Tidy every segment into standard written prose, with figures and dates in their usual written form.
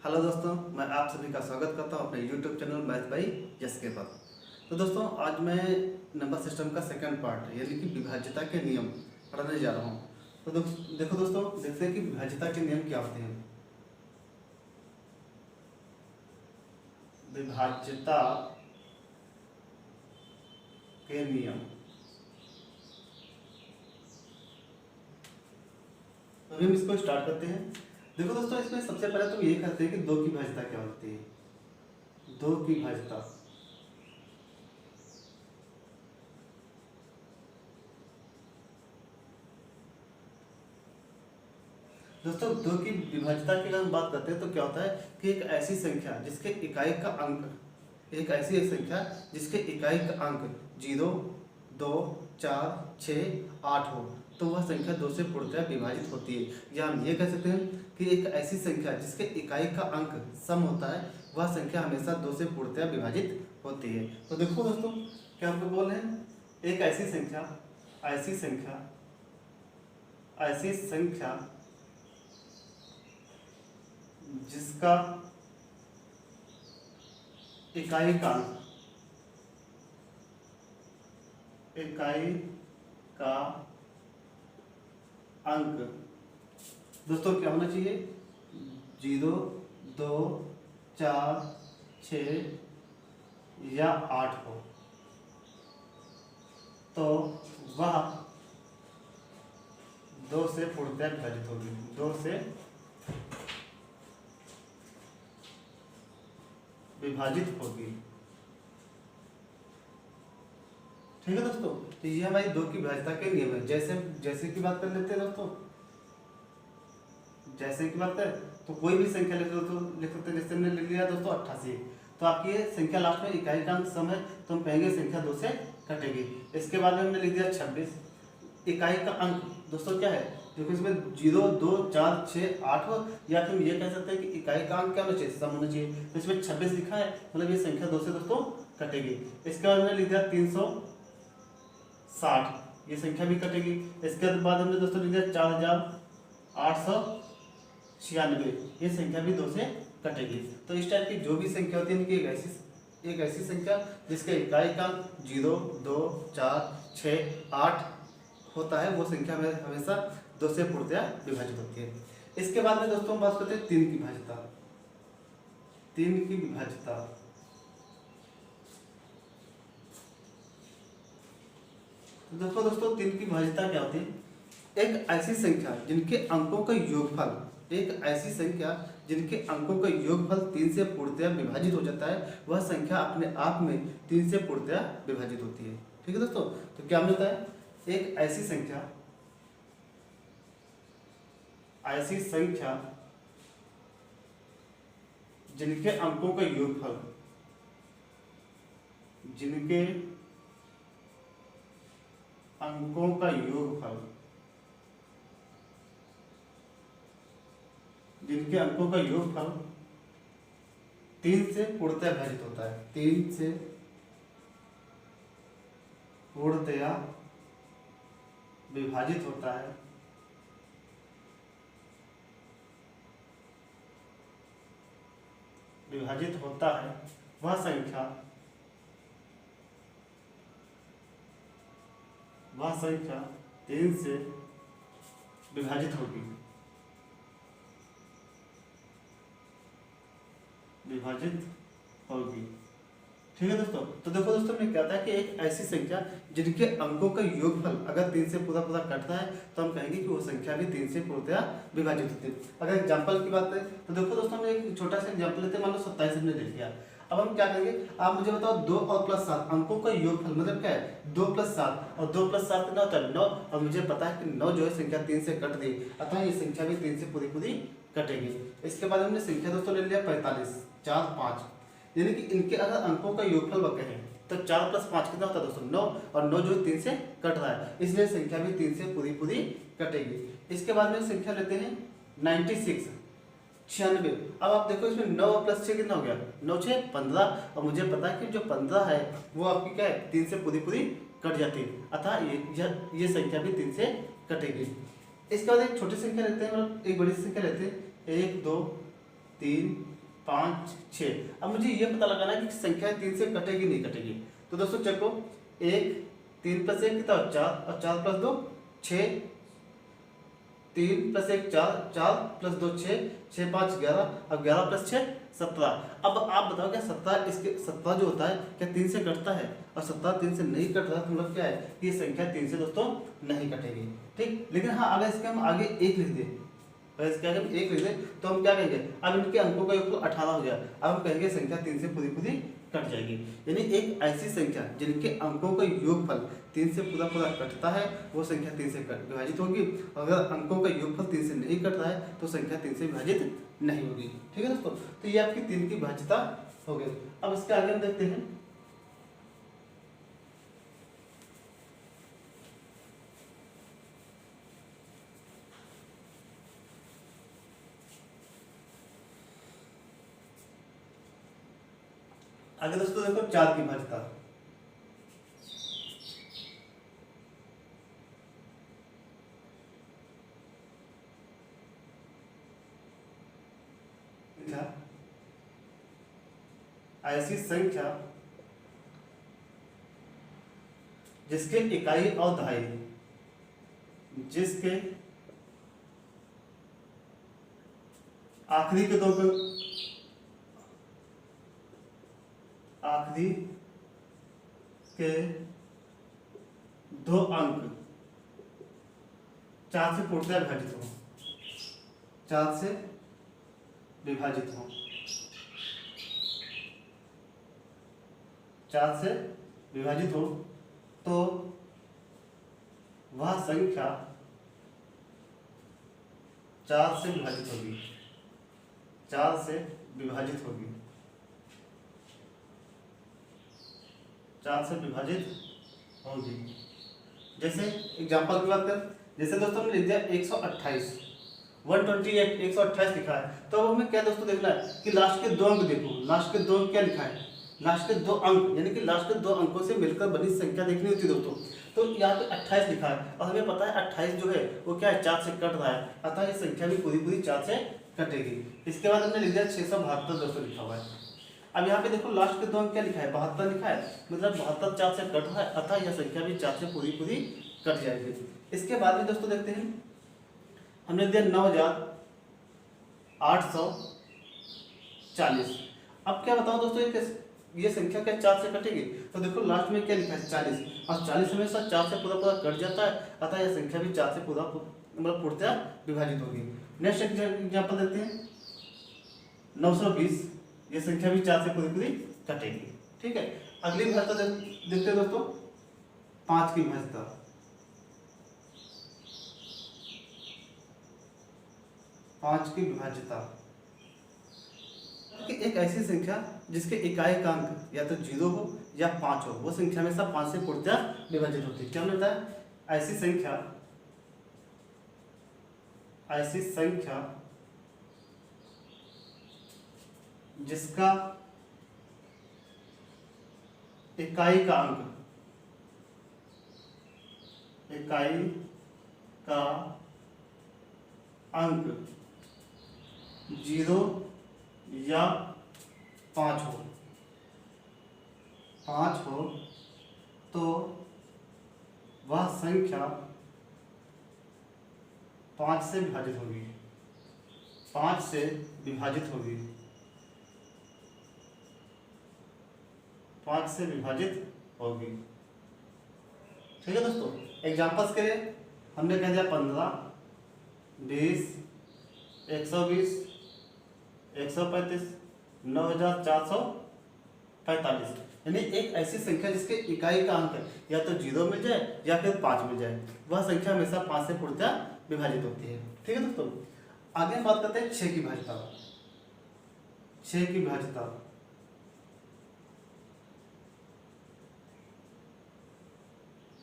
Hello दोस्तों, मैं आप सभी का स्वागत करता हूं अपने YouTube channel math by yes के पर। तो दोस्तों, आज मैं नंबर सिस्टम का सेकंड पार्ट यानी कि विभाज्यता के नियम पढ़ने जा रहा हूं। तो देखो दोस्तों, देखते हैं कि विभाज्यता के नियम क्या होते हैं। विभाज्यता के नियम। अभी हम इसको स्टार्ट करते हैं। देखो दोस्तों, इसमें सबसे पहले तो ये करते हैं कि दो की भाज्यता क्या होती है। दो की भाज्यता दोस्तों, दो की विभाज्यता की अगर हम बात करते हैं तो क्या होता है कि एक ऐसी संख्या जिसके इकाई का अंक एक ऐसी एक संख्या जिसके इकाई का अंक 0, 2, 4, 6, 8 हो तो वह संख्या दो से पूर्णतः विभाजित होती है। या हम ये कह सकते हैं कि एक ऐसी संख्या जिसके इकाई का अंक सम होता है वह संख्या हमेशा दो से पूर्णतः विभाजित होती है। तो देखो दोस्तों, क्या हमको बोल रहे हैं, एक ऐसी संख्या ऐसी संख्या जिसका इकाई का अंक दोस्तों क्या होना चाहिए, 0, 2, 4, 6 या 8 हो तो वह दो से पूर्णतः विभाजित होगी। दो से विभाजित होगी। ठीक है दोस्तों, तो ये हमारी दो की विभाज्यता के नियम है। जैसे की बात कर लेते हैं दोस्तों, जैसे की बात करें तो कोई भी संख्या लिख सकते हैं। जैसे हमने लिख लिया दोस्तों 88, तो आपकी ये संख्या लास्ट में इकाई का अंक सम है तो हम कहेंगे संख्या दो से कटेगी। इसके बाद में हमने लिख दिया 26, इकाई का अंक दोस्तों क्या है, देखो इसमें 0, 2, 4, 6, 8 हो, या फिर ये कह सकते हैं कि इकाई का अंक क्या होना चाहिए, सम होना चाहिए। तो इसमें 26 लिखा है मतलब ये संख्या दो से दोस्तों कटेगी। इसके बाद हमने लिख दिया 360, ये संख्या भी कटेगी। इसके बाद हमने दोस्तों लिख दिया 4896, ये संख्या भी दो से कटेगी। तो इस टाइप की जो भी संख्या होती है इनकी एक ऐसी संख्या जिसका इकाई का 0, 2, 4, 6, 8 होता है वो संख्या में हमेशा दो से पूर्णतः विभाजित होती है। इसके बाद में दोस्तों हम बात करते हैं तीन की भाज्यता। तो देखो दोस्तों, तीन की भाज्यता क्या होती है, एक ऐसी संख्या जिनके अंकों का योगफल 3 से पूर्णतः विभाजित हो जाता है वह संख्या अपने आप में 3 से पूर्णतः विभाजित होती है। ठीक है दोस्तों, तो क्या हमने बताया, एक ऐसी संख्या जिनके अंकों का योगफल जिनके अंकों का योगफल 3 से पूर्णतः विभाजित होता है। 3 से पूर्णतः विभाजित होता है वह संख्या 3 से विभाजित होगी। ठीक है दोस्तों, तो देखो दोस्तों हमने क्या था कि एक ऐसी संख्या जिनके अंकों का योगफल अगर 3 से पूरा कटता है तो हम कहेंगे कि वो संख्या भी 3 से पूर्णतः विभाजित होती है। अगर एग्जांपल की बात करें तो देखो दोस्तों, हमने एक छोटा सा एग्जांपल लेते हैं, मान लो 27 हमने लिख लिया। अब हम क्या करेंगे, आप मुझे बताओ 2 और प्लस 7 अंकों का योगफल मतलब क्या है, 2 + 7 और 2 + 7 कितना होता है 9, और मुझे पता है कि 9 जो है संख्या 3 से कट गई, अतः ये संख्या भी 3 से पूरी कटेगी। इसके बाद हमने संख्या दोस्तों ले लिया 45, 4, 5, यानी कि इनके अगर अंकों का योगफल कहें तो 4 + 5 कितना होता है दोस्तों 9, और 9 जो है 3 से कट रहा है इसलिए संख्या भी 3 से पूरी कटेगी। इसके बाद में संख्या लेते हैं 96, 96। अब आप देखो इसमें 9 + 6 कितना हो गया, 9, 6, 15, और मुझे पता है कि जो 15 है वो आपकी क्या है 3 से पूरी कट जाती है, अतः ये संख्या भी 3 से कटेगी। इसके बाद एक छोटी संख्या लेते हैं और एक बड़ी संख्या लेते हैं, 1, 2, 3 5 6। अब मुझे ये पता लगाना है कि संख्या 3 से कटेगी नहीं कटेगी। तो दोस्तों चेको, 1 3 प्लस 1 कितना 4 और 4 प्लस 2 6, 3 प्लस 1 4, 4 प्लस 2 6, 6 5 11, अब 11 प्लस 6 17। अब आप बताओ क्या 17 इसके 17 जो होता है क्या 3 से कटता है? और 17 3 से नहीं कट रहा तो मतलब क्या है कि ये संख्या 3 से दोस्तों नहीं कटेगी। ठीक, लेकिन हाँ अगर इसके हम आगे 1 लिख दें, अगर इसके आगे हम 1 लिख दें तो हम क्या कहेंगे, अब इनके अंकों का योग 18 हो गया, अब हम कहेंगे संख्या 3 से पूरी पूरी कट जाएगी। यानी एक ऐसी संख्या जिनके अंकों का योगफल 3 से पूरा पूरा कटता है वो संख्या 3 से विभाजित होगी। अगर अंकों का योगफल 3 से नहीं कट रहा है तो संख्या 3 से विभाजित नहीं होगी। ठीक है दोस्तों, तो ये आपकी 3 की भाज्यता हो गई। अब इसके आगे हम देखते हैं आगे दोस्तों देखो 4 की भाज्यता। ऐसी संख्या जिसके इकाई और दहाई, जिसके आखिरी के दो अंक 4 से पूर्णतः विभाजित हो, 4 से विभाजित हो, 4 से विभाजित हो तो वह संख्या 4 से विभाजित होगी, 4 से विभाजित होगी, 4 से विभाजित होगी। जैसे एग्जांपल की बात करें, जैसे दोस्तों हमने लिख दिया 128 128 लिखा है, तो अब हमें क्या दोस्तों देखना है कि लास्ट के 2 अंक देखो, लास्ट के 2 अंक क्या लिखा है, लास्ट के 2 अंक यानी कि लास्ट के 2 अंकों से मिलकर बनी संख्या देखनी होती है दोस्तों। तो यहाँ पे 28 लिखा है और हमें पता है 28 जो है वो क्या है 4 से कट रहा है, अतः ये संख्या भी पूरी पूरी 4 से कटेगी। इसके बाद हमने लिख दिया 672 दोस्तों लिखा हुआ है। अब यहाँ पे देखो लास्ट के 2 अंक क्या लिखा है 72 लिखा है, मतलब 72 4 से कट रहा है, अतः यह संख्या भी 4 से पूरी पूरी कट जाएगी। इसके बाद में दोस्तों देखते हैं, हमने दिया 9840। अब क्या बताओ दोस्तों ये संख्या क्या 4 से कटेगी? तो देखो लास्ट में क्या लिखा है 40, और 40 हमेशा 4 से पूरा पूरा कट जाता है, अतः यह संख्या भी 4 से पूरा मतलब पूर्णतः विभाजित होगी। नेक्स्ट एग्जांपल देते हैं 920, ये संख्या भी 4 से पूरी पूरी कटेगी। ठीक है, अगली भाज्यता देखते हैं दोस्तों 5 की भाज्यता। 5 की विभाज्यता एक ऐसी संख्या जिसके इकाई का अंक या तो 0 हो या 5 हो, वो संख्या हमेशा 5 से पूर्णतः विभाजित होती है। क्या होता है ऐसी संख्या जिसका इकाई का अंक 0 या 5 हो तो वह संख्या 5 से विभाजित होगी, 5 से विभाजित होगी, 5 से विभाजित होगी। ठीक है दोस्तों, एग्जांपल्स के लिए हमने कह दिया 15 20 120 135 9445, यानी एक ऐसी संख्या जिसके इकाई का अंक या तो 0 मिल जाए या फिर 5 मिल जाए, वह संख्या हमेशा 5 से पूर्णतः विभाजित होती है। ठीक है दोस्तों, आगे हम बात करते हैं 6 की भाज्यता। 6 की भाज्यता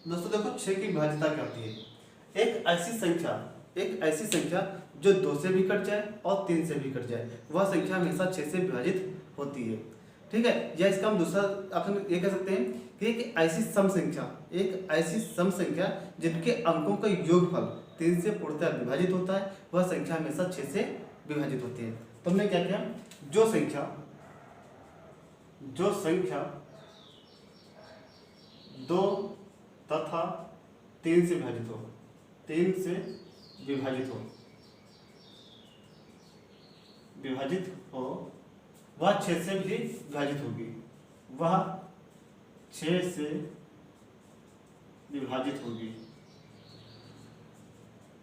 दोस्तों देखो 6 की भाज्यता क्या होती है, एक ऐसी संख्या जो 2 से भी कट जाए और 3 से भी कट जाए, वह संख्या हमेशा 6 से विभाजित होती है। ठीक है, या इसका हम दूसरा ऑप्शन ये कह सकते हैं कि एक ऐसी सम संख्या जिनके अंकों का योगफल 3 से पूर्णतः विभाजित होता है, वह संख्या हमेशा 6 से विभाजित होती है। तुमने क्या किया, जो संख्या 2 तथा 3 से विभाजित हो, 3 से विभाजित हो वह 6 से भी विभाजित होगी, वह 6 से विभाजित होगी,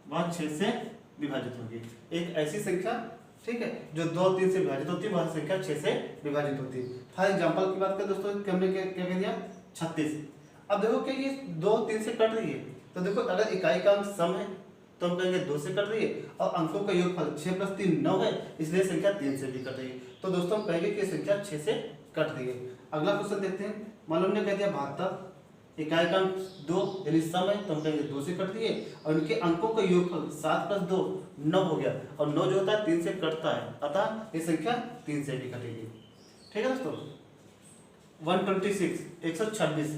वह 6 से विभाजित होगी। एक ऐसी संख्या, ठीक है, जो 2 और 3 से विभाजित होती है, वह संख्या 6 से विभाजित होती है। फॉर एग्जांपल की बात करें दोस्तों, हमने क्या कह दिया 36। अब देखो कि ये 2 और 3 से कट रही है, तो देखो अगर इकाई का अंक सम है तो हम कहेंगे 2 से कट रही है, और अंकों का योगफल 6 + 3 9 है, इसलिए संख्या 3 से भी कट रही है। तो दोस्तों हम कहेंगे कि संख्या 6 से कट रही है। अगला क्वेश्चन देखते हैं। मान लो हमने कह दिया 72, इकाई का अंक 2 यानी सम है, तो हम कहेंगे 2 से कट रही है, और इनके अंकों का योगफल 7 + 2 9 हो गया, और 9 जो होता है 3 से कटता है, अतः ये संख्या 3 से भी कटेगी। ठीक है दोस्तों। 126 126।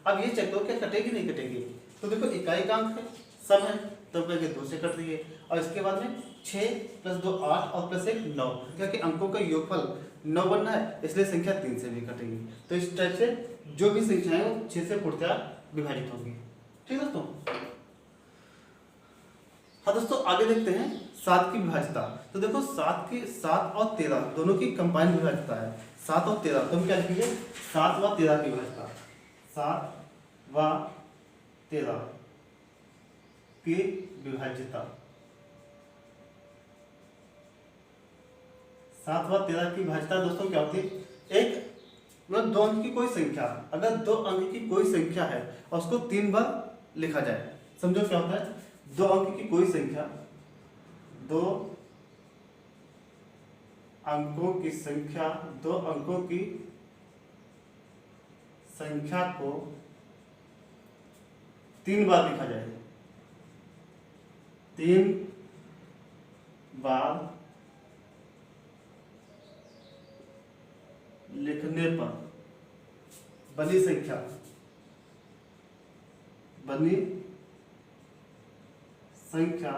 अब ये चेक करो क्या कटेगी नहीं कटेगी। तो देखो इकाई का अंक है, सम है, तो कहेंगे 2 से कट रही है, और इसके बाद में 6 + 2 8 और +1 9, क्योंकि अंकों का योगफल 9 बनना है, इसलिए संख्या 3 से भी कटेगी। तो इस टाइप से जो भी संख्याएं वो 6 से पूर्णतया विभाजित होगी। ठीक है दोस्तों। हाँ दोस्तों, आगे देखते हैं 7 की विभाज्यता। तो देखो 7 और 13 दोनों की कंबाइन विभाज्यता है, 7 और 13। तो हम क्या लिखेंगे, 7 व 13 की विभाज्यता, 7 व 13 की विभाज्यता, 7 व 13 की विभाज्यता दोस्तों क्या होती है, एक मतलब 2 अंक की कोई संख्या, अगर 2 अंक की कोई संख्या है और उसको 3 बार लिखा जाए, समझो क्या होता है, 2 अंक की कोई संख्या, 2 अंकों की संख्या, 2 अंकों की संख्या को 3 बार लिखा जाए, 3 बार लिखने पर बनी संख्या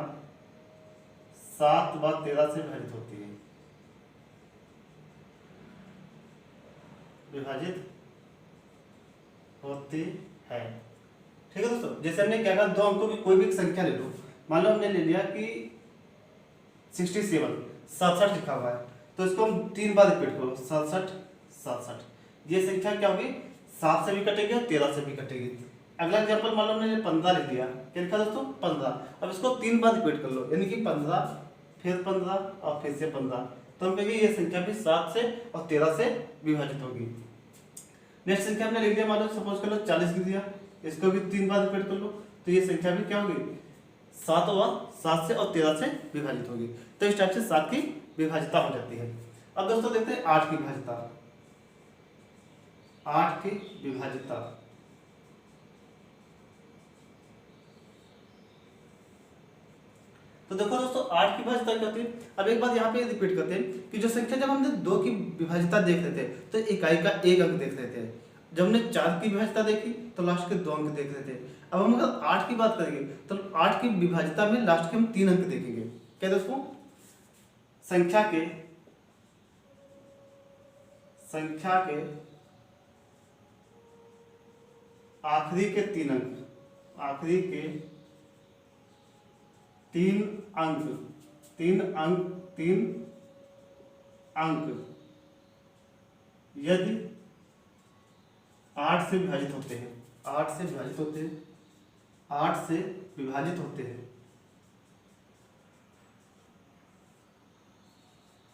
7 व 13 से विभाजित होती है, विभाजित होती है। ठीक है दोस्तों। जैसे हमने क्या कहा, 2 अंकों की कोई भी संख्या ले लो, मान लो हमने ले लिया कि 67 67 लिखा हुआ है, तो इसको हम 3 बार रिपीट करो, 67 67। ये संख्या क्या होगी, 7 से भी कटेगी और 13 से भी कटेगी। अगला एग्जांपल मान लो हमने 15 लिख दिया, क्या लिखा दोस्तों 15। अब इसको 3 बार रिपीट कर लो, यानी कि 15 फिर 15 और फिर से 15, तो हम कहेंगे ये संख्या भी 7 से और 13 से विभाजित होगी। नेक्स्ट संख्या हमने लिख दिया, मान लो सपोज कर लो 40 लिख दिया, इसको भी 3 बार रिपीट कर लो, तो ये संख्या भी क्या होगी, 7 से और 13 से विभाजित होगी। तो इस टाइप से 7 की विभाज्यता हो जाती है। अब दोस्तों देखते हैं 8 की विभाज्यता, 8 की विभाज्यता। तो देखो दोस्तों 8 की विभाज्यता क्या होती है। अब एक बात यहाँ पे रिपीट करते हैं कि जो संख्या जब हमने 2 की विभाज्यता देख रहे थे तो इकाई का 1 अंक देख रहे थे, जब हमने 4 की विभाज्यता देखी तो लास्ट के 2 अंक देख रहे थे। अब हम अगर 8 की बात करेंगे तो 8 की विभाज्यता में लास्ट के हम 3 अंक देखेंगे। क्या दोस्तों, संख्या के आखिरी के 3 अंक, आखिरी के 3 अंक यदि 8 से विभाजित होते हैं, 8 से विभाजित होते हैं, 8 से विभाजित होते हैं,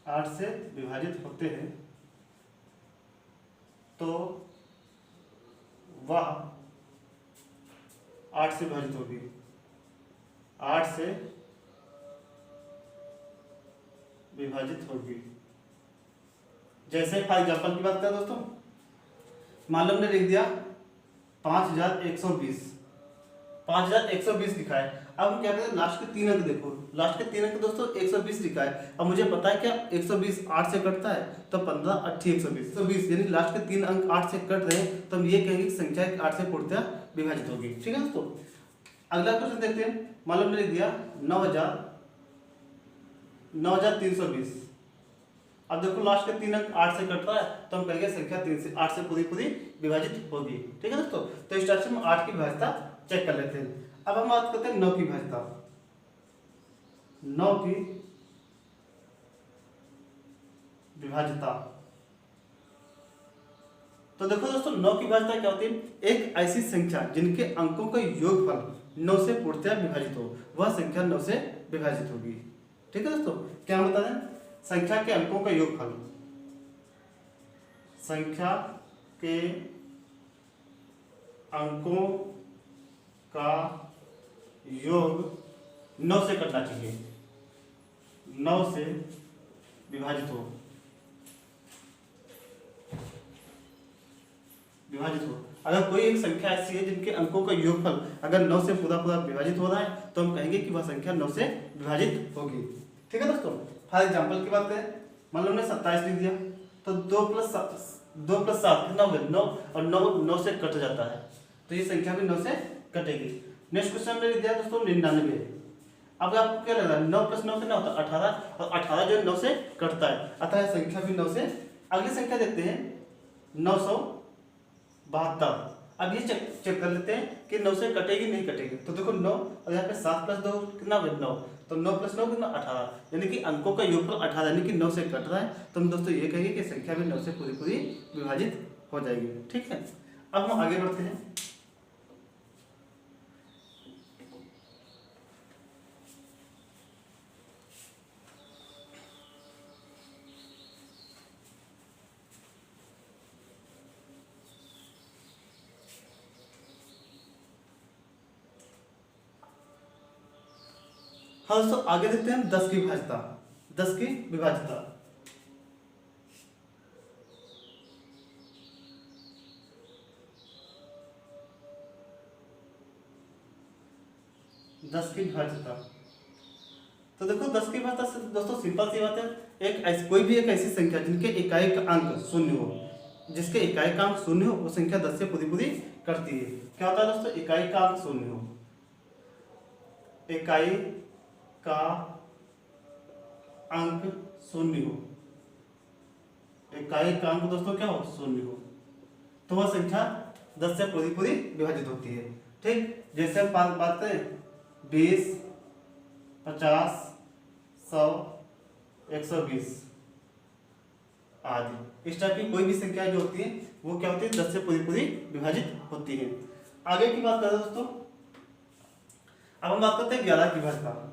8 से विभाजित होते हैं, तो वह 8 से विभाजित होगी, 8 से विभाजित होगी। जैसे फॉर एग्जांपल की बात करें दोस्तों, मान लो हमने लिख दिया 5120, 5120 लिखा है। अब हम क्या करें, लास्ट के 3 अंक देखो, लास्ट के 3 अंक दोस्तों 120 लिखा है। अब मुझे पता है क्या 120 8 से कटता है, तो 15 8 120 यानी लास्ट के 3 अंक 8 से कट रहे हैं, तो हम ये कहेंगे कि संख्या 8 से पूर्णतया विभाजित होगी। ठीक है दोस्तों। अगला क्वेश्चन देखते हैं, मान लो हमने लिख दिया 9320, अब देखो लास्ट के 3 अंक 8 से कटता है, तो हम कहेंगे संख्या 8 से पूरी पूरी विभाजित होगी। ठीक है दोस्तों, तो इस टाइप से हम 8 की विभाज्यता चेक कर लेते हैं। अब हम बात करते हैं 9 की विभाज्यता। 9 की विभाज्यता, तो देखो दोस्तों 9 की विभाज्यता क्या होती है? एक ऐसी संख्या जिनके अंकों का योगफल 9 से पूर्णतः विभाजित हो, वह संख्या 9 से विभाजित होगी। ठीक है दोस्तों, क्या हम बता दें? संख्या के अंकों का योगफल, संख्या के अंकों का योग 9 से कटना चाहिए, 9 से विभाजित हो, अगर कोई एक संख्या ऐसी है जिनके अंकों का योगफल अगर 9 से पूरा पूरा विभाजित हो रहा है, तो हम कहेंगे कि वह संख्या 9 से विभाजित होगी। ठीक है दोस्तों, फॉर एग्जांपल की बात करें, मान लो हमने 27 लिख दिया, तो 2 + 7 कितना हो गया? 9, और 9 से कट जाता है, तो ये संख्या भी 9 से कटेगी। नेक्स्ट क्वेश्चन में लिख दिया दोस्तों 99। अब आपको क्या लग रहा है? 9 + 9 कितना होता है? 18, और 18 जो है 9 से कटता है, अतः संख्या भी 9 से। अगली संख्या देखते हैं 972। अब ये चेक कर लेते हैं कि 9 से कटेगी नहीं कटेगी। तो देखो 9, और यहाँ पे 7 + 2 कितना हो गया? 9, तो 9 + 9 कितना? 18, यानी कि अंकों का योगफल 18, यानी कि 9 से कट रहा है। तो हम दोस्तों ये कहेंगे कि संख्या भी 9 से पूरी पूरी विभाजित हो जाएगी। ठीक है, अब हम आगे बढ़ते हैं। हाँ दोस्तों, आगे देखते हैं 10 की विभाज्यता। 10 की विभाज्यता, तो देखो 10 की विभाज्यता से दोस्तों सिंपल सी बात है, कोई भी एक ऐसी संख्या जिनके इकाई का अंक 0 हो, जिसके इकाई का अंक 0 हो, वो संख्या 10 से पूरी पूरी करती है। क्या होता है दोस्तों? इकाई का अंक 0 हो, इकाई का अंक 0 हो, इकाई का अंक दोस्तों क्या हो? 0 हो, तो वह संख्या 10 से पूरी पूरी विभाजित होती है। ठीक, जैसे हम बात करें 20, 50, 100, 120 आदि, इस टाइप की कोई भी संख्या जो होती है वो क्या होती है? 10 से पूरी पूरी विभाजित होती है। आगे की बात करें दोस्तों, अब हम बात करते हैं 11 की विभाज्यता।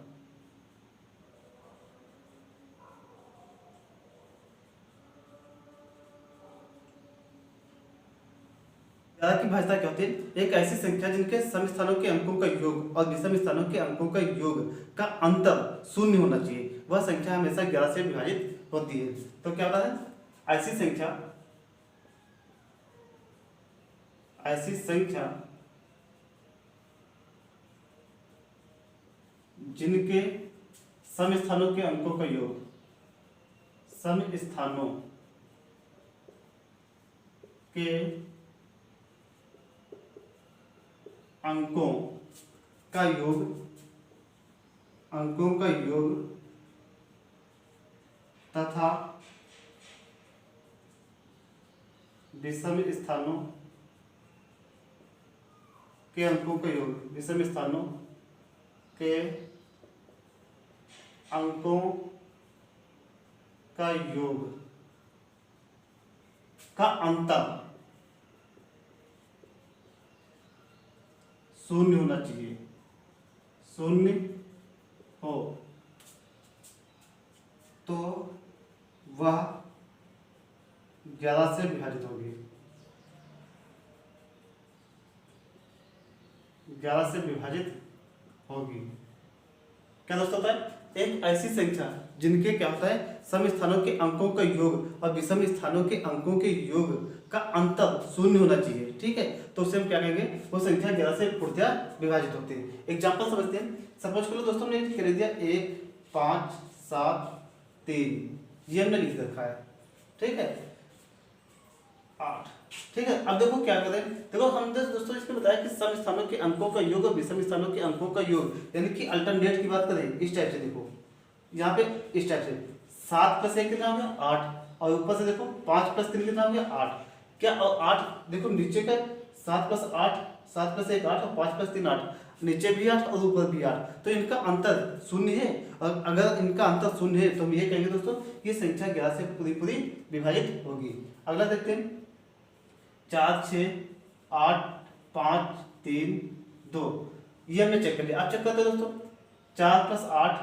11 की विभाज्यता क्या होती है? एक ऐसी संख्या जिनके सम स्थानों के अंकों का योग और विषम स्थानों के अंकों का योग का अंतर 0 होना चाहिए, वह संख्या हमेशा 11 से विभाजित होती है। तो क्या होता है? ऐसी संख्या जिनके सम स्थानों के अंकों का योग, सम स्थानों के अंकों का योग तथा विषम स्थानों के अंकों का योग, विषम स्थानों के अंकों का योग का अंतर 0 होना चाहिए, 0 हो तो वह 11 से विभाजित होगी, 11 से विभाजित होगी। क्या दोस्तों होता है? एक ऐसी संख्या जिनके क्या होता है? सम स्थानों के अंकों का योग और विषम स्थानों के अंकों के योग का अंतर 0 होना चाहिए। ठीक है, तो उसे हम क्या कहेंगे? वो संख्या 11 से पूर्णतः विभाजित होती है। एग्जांपल समझते हैं। सपोज करो दोस्तों ने लिख दिया 1, 5, 7, 3, ये हमने लिख रखा है। ठीक है, 8। ठीक है, अब देखो क्या करें। देखो हम दोस्तों इसमें बताया कि सम स्थानों के अंकों का योग और विषम स्थानों के अंकों का योग, यानी कि अल्टरनेट की बात करें इस टाइप से। देखो यहाँ पे इस टाइप से 7 प्लस 1 कितना हो गया 8, और ऊपर से देखो 5 प्लस 3 कितना हो गया 8। क्या और 8 देखो नीचे का 7 प्लस 8, 7 प्लस 1 8 और 5 प्लस 3 8, नीचे भी 8 और ऊपर भी 8, तो इनका अंतर शून्य है। और अगर इनका अंतर शून्य है तो हम ये कहेंगे दोस्तों ये संख्या 11 से पूरी पूरी विभाजित होगी। अगला देखते हैं 4 6 8 5 3 2, ये हमने चेक कर लिया। आप चेक करते हैं दोस्तों 4 प्लस 8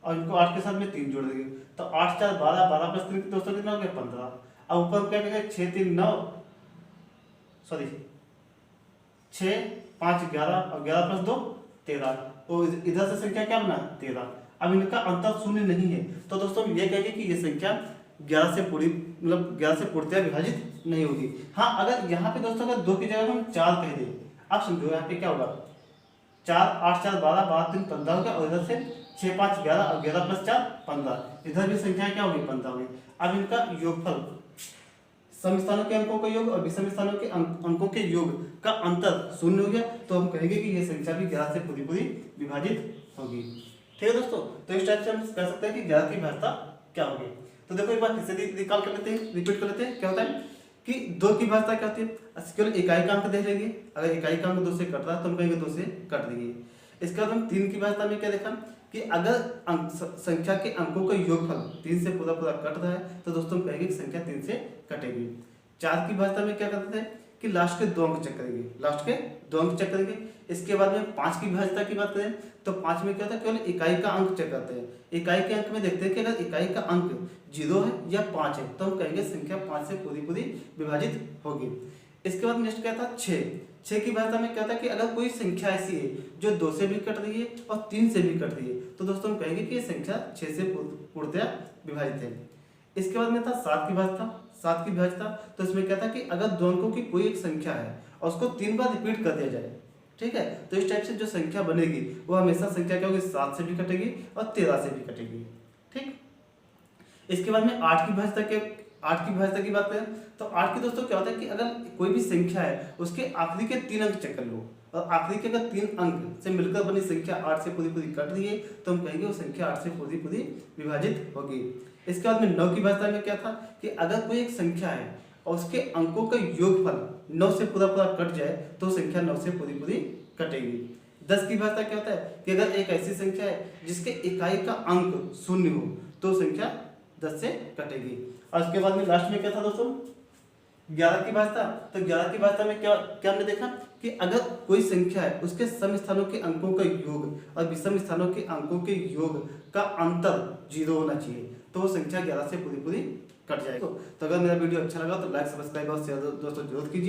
और इनको 8 के साथ में 3 जोड़ देंगे तो 8 4 12, 12 प्लस 3 दोस्तों कितना हो गया 15। अब ऊपर हम क्या करेंगे 6 3 9 सॉरी 6 5 11 और 11 प्लस 2 13, तो इधर से संख्या क्या बना 13। अब इनका अंतर शून्य नहीं है तो दोस्तों हम ये कहेंगे कि ये संख्या 11 से पूरी मतलब 11 से पूर्णतया विभाजित नहीं होगी। हाँ अगर यहाँ पे दोस्तों अगर 2 की जगह हम 4 कह दें, आप समझो यहाँ पे क्या होगा 4 8 4 12 12 3 15 होगा, और इधर से 6 5 11 और 11 प्लस 4 15, इधर भी संख्या क्या होगी 15 होगी। अब इनका योगफल सम स्थानों के अंकों का योग और विषम स्थानों के अंकों के योग का अंतर शून्य हो गया, तो हम कहेंगे कि ये संख्या भी 11 से पूरी पूरी विभाजित होगी। ठीक है दोस्तों, तो इस टाइप से हम कह सकते हैं कि 11 की भाषा क्या होगी। तो देखो एक बार फिर से निकाल कर लेते हैं, रिपीट कर लेते हैं। क्या होता है कि 2 की भाषा क्या होती है, केवल इकाई का अंक देख लेंगे, अगर इकाई का अंक 2 से कट रहा है तो हम कहेंगे 2 से कट देंगे। इसके बाद हम 3 की भाषा में क्या देखा कि अगर संख्या के अंकों का योगफल 3 से पूरा पूरा कट रहा है तो दोस्तों हम कहेंगे कि संख्या 3 से कटेगी। 4 की भाषा में क्या करते हैं कि लास्ट के 2 अंक चेक करेंगे, लास्ट के 2 अंक चेक करेंगे। इसके बाद में 5 की भाषा की बात करें तो 5 में क्या होता है केवल इकाई का अंक चेक करते हैं। इकाई के अंक में देखते हैं कि अगर इकाई का अंक 0 है या 5 है तो हम कहेंगे संख्या 5 से पूरी पूरी विभाजित होगी। इसके बाद नेक्स्ट क्या था 6 की भाषा में क्या होता है कि अगर कोई संख्या ऐसी है जो 2 से भी कट रही है और 3 से भी कट रही है तो दोस्तों हम कहेंगे कि ये संख्या 6 से पूर्णतया विभाजित है। इसके बाद में था 7 की भाषा, 7 की भाषा तो इसमें क्या था कि अगर 2 अंकों की कोई एक संख्या है और उसको 3 बार रिपीट कर दिया जाए, ठीक है, तो इस टाइप से जो संख्या बनेगी वो हमेशा संख्या क्या होगी 7 से भी कटेगी और 13 से भी कटेगी। ठीक, इसके बाद में 8 की भाषा की बात करें तो 8 की दोस्तों क्या होता है कि अगर कोई भी संख्या है उसके आखिरी के 3 अंक चेक कर लो और आखिरी के अगर 3 अंक से मिलकर बनी संख्या 8 से पूरी पूरी कट रही है तो हम कहेंगे वो संख्या 8 से पूरी पूरी विभाजित होगी। इसके बाद में 9 की भाषा में क्या था कि अगर कोई एक संख्या है और उसके अंकों का योगफल 9 से पूरा पूरा कट जाए तो संख्या 9 से पूरी पूरी कटेगी। 10 की भाषा क्या होता है कि अगर एक ऐसी संख्या है जिसके इकाई का अंक 0 हो तो संख्या 10 से कटेगी। और उसके बाद में लास्ट में क्या था दोस्तों 11 की भाषा, तो 11 की भाषा में क्या क्या हमने देखा कि अगर कोई संख्या है उसके सम स्थानों के अंकों का योग और विषम स्थानों के अंकों के योग का अंतर 0 होना चाहिए तो वो संख्या 11 से पूरी पूरी कट जाएगी। तो अगर मेरा वीडियो अच्छा लगा तो लाइक सब्सक्राइब और शेयर दोस्तों जरूर कीजिए।